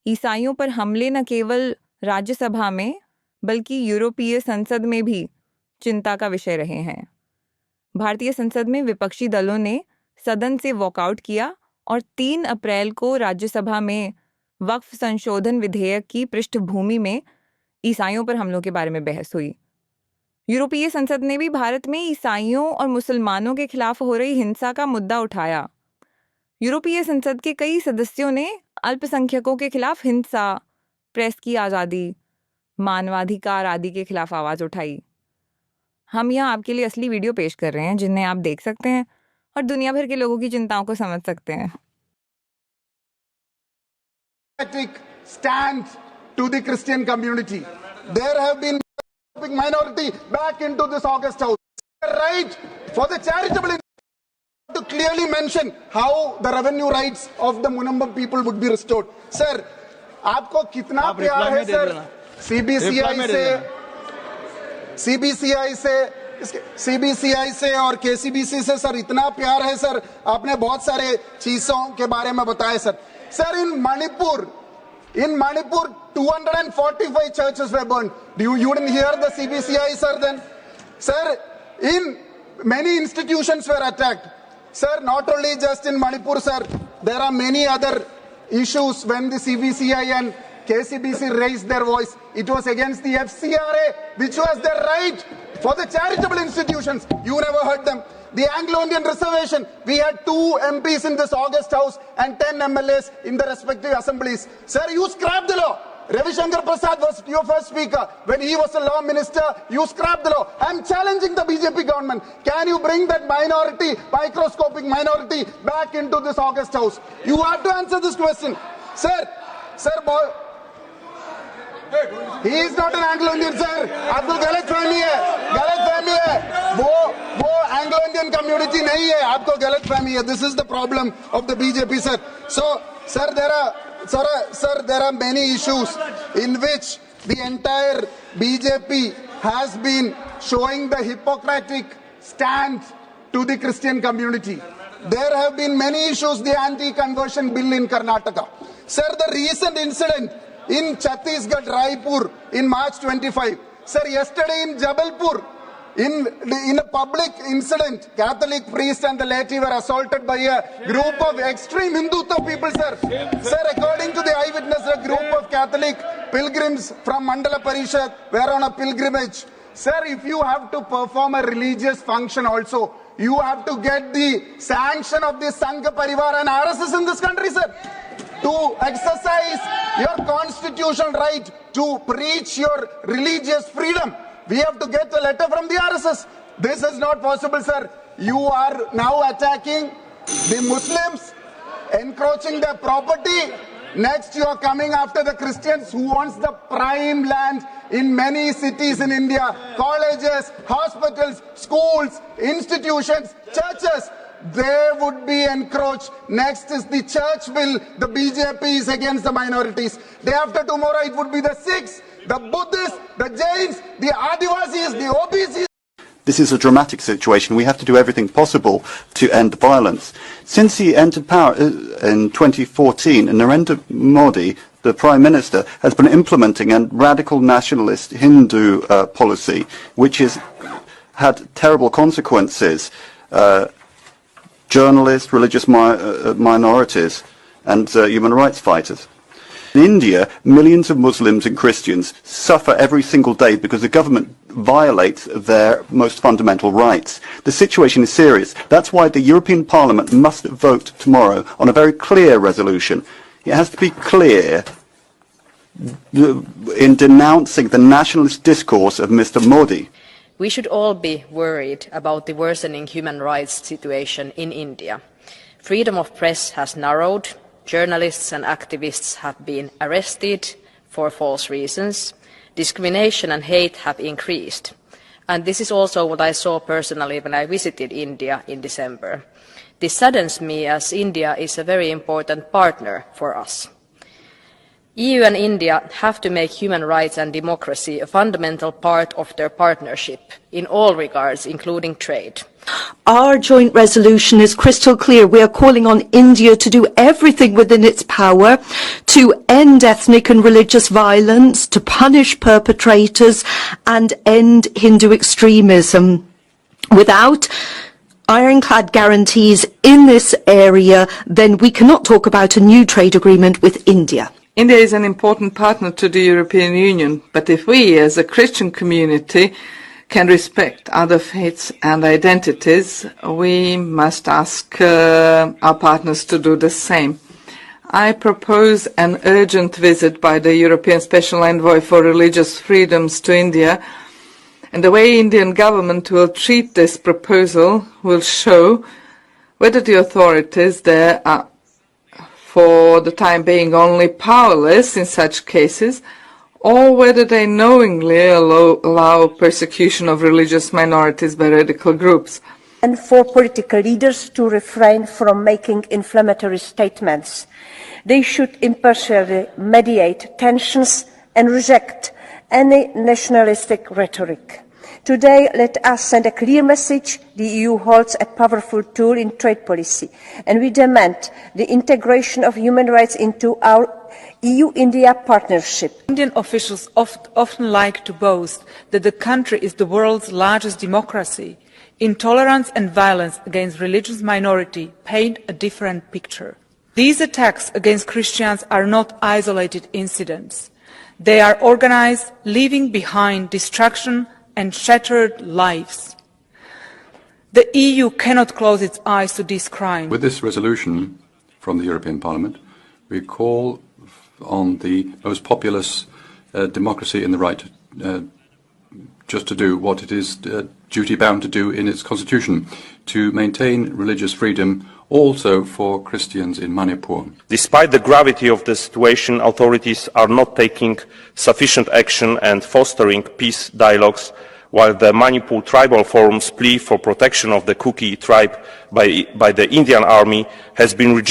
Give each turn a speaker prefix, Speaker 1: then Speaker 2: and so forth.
Speaker 1: ईसाइयों पर हमले न केवल राज्यसभा में बल्कि यूरोपीय संसद में भी चिंता का विषय रहे हैं। भारतीय संसद में विपक्षी दलों ने सदन से वॉकआउट किया और 3 अप्रैल को राज्यसभा में वक्फ संशोधन विधेयक की पृष्ठभूमि में ईसाइयों पर हमलों के बारे में बहस हुई। यूरोपीय संसद ने भी भारत में ईसाइयों और मुसलमानों के खिलाफ हो रही हिंसा का मुद्दा उठाया। यूरोपीय संसद के कई सदस्यों ने अल्पसंख्यकों के खिलाफ हिंसा, प्रेस की आज़ादी, मानवाधिकार आदि के खिलाफ आवाज़ उठाई। हम यहाँ आपके लिए असली वीडियो पेश कर रहे हैं जिन्हें आप देख सकते हैं और दुनिया भर के लोगों की चिंताओं को समझ सकते हैं।
Speaker 2: Stand to the Christian community. There have been minority back into this August House. Right for the charitable to clearly mention how the revenue rights of the Munammam people would be restored. Sir, आपको कितना प्यार है sir CBCI से और KCBC से sir, इतना प्यार है सर। आपने बहुत सारे चीजों के बारे में बताया sir. Sir, in Manipur 245 churches were burned. You didn't hear the CBCI sir then? Sir, in many institutions were attacked. Sir, not only just in Manipur sir, there are many other issues when the CBCI and KCBC raised their voice. It was against the FCRA, which was their right for the charitable institutions. You never heard them. The Anglo-Indian reservation, we had 2 MPs in this August House and 10 MLAs in the respective assemblies. Sir, you scrapped the law. Ravi Shankar Prasad was your first speaker. When he was a law minister, you scrapped the law. I'm challenging the BJP government. Can you bring that minority, microscopic minority, back into this August House? You have to answer this question. Sir, boy, he is not an Anglo-Indian, sir. आपको गलतफहमी है। वो Anglo-Indian community नहीं है। आपको गलतफहमी है। This is the problem of the BJP, sir. So, sir, there are many issues in which the entire BJP has been showing the Hippocratic stand to the Christian community. There have been many issues. The anti-conversion bill in Karnataka, sir. The recent incident in Chhattisgarh, Raipur, in March 25. Sir, yesterday in Jabalpur, in a public incident, Catholic priest and the laity were assaulted by a group of extreme Hindutva people, sir. Sir, according to the eyewitness, a group of Catholic pilgrims from Mandala Parishad were on a pilgrimage. Sir, if you have to perform a religious function also, you have to get the sanction of the Sangha Parivar and RSS in this country, sir, to exercise your constitutional right to preach your religious freedom. We have to get a letter from the RSS. This is not possible, sir. You are now attacking the Muslims, encroaching their property. Next, you are coming after the Christians who wants the prime land in many cities in India. Colleges, hospitals, schools, institutions, churches. They would be encroached. Next is the church bill. The BJP is against the minorities. Day after tomorrow, it would be the Sikhs, the Buddhists, the Jains, the Adivasis, the OBCs.
Speaker 3: This is a dramatic situation. We have to do everything possible to end the violence. Since he entered power in 2014, Narendra Modi, the Prime Minister, has been implementing a radical nationalist Hindu policy, which has had terrible consequences. Journalists, religious minorities, and human rights fighters. In India, millions of Muslims and Christians suffer every single day because the government violates their most fundamental rights. The situation is serious. That's why the European Parliament must vote tomorrow on a very clear resolution. It has to be clear in denouncing the nationalist discourse of Mr. Modi.
Speaker 4: We should all be worried about the worsening human rights situation in India. Freedom of press has narrowed, journalists and activists have been arrested for false reasons, discrimination and hate have increased. And this is also what I saw personally when I visited India in December. This saddens me as India is a very important partner for us. EU and India have to make human rights and democracy a fundamental part of their partnership in all regards, including trade.
Speaker 5: Our joint resolution is crystal clear. We are calling on India to do everything within its power to end ethnic and religious violence, to punish perpetrators and end Hindu extremism. Without ironclad guarantees in this area, then we cannot talk about a new trade agreement with India.
Speaker 6: India is an important partner to the European Union, but if we as a Christian community can respect other faiths and identities, we must ask our partners to do the same. I propose an urgent visit by the European Special Envoy for Religious Freedoms to India, and the way Indian government will treat this proposal will show whether the authorities there are for the time being only powerless in such cases, or whether they knowingly allow persecution of religious minorities by radical groups.
Speaker 7: And for political leaders to refrain from making inflammatory statements. They should impartially mediate tensions and reject any nationalistic rhetoric. Today, let us send a clear message. The EU holds a powerful tool in trade policy, and we demand the integration of human rights into our EU-India partnership.
Speaker 8: Indian officials often like to boast that the country is the world's largest democracy. Intolerance and violence against religious minority paint a different picture. These attacks against Christians are not isolated incidents. They are organized, leaving behind destruction and shattered lives. The EU cannot close its eyes to this crime.
Speaker 9: With this resolution from the European Parliament, we call on the most populous democracy in the right just to do what it is duty-bound to do in its constitution, to maintain religious freedom also for Christians in Manipur.
Speaker 10: Despite the gravity of the situation, authorities are not taking sufficient action and fostering peace dialogues, while the Manipur Tribal Forum's plea for protection of the Kuki tribe by the Indian Army has been rejected.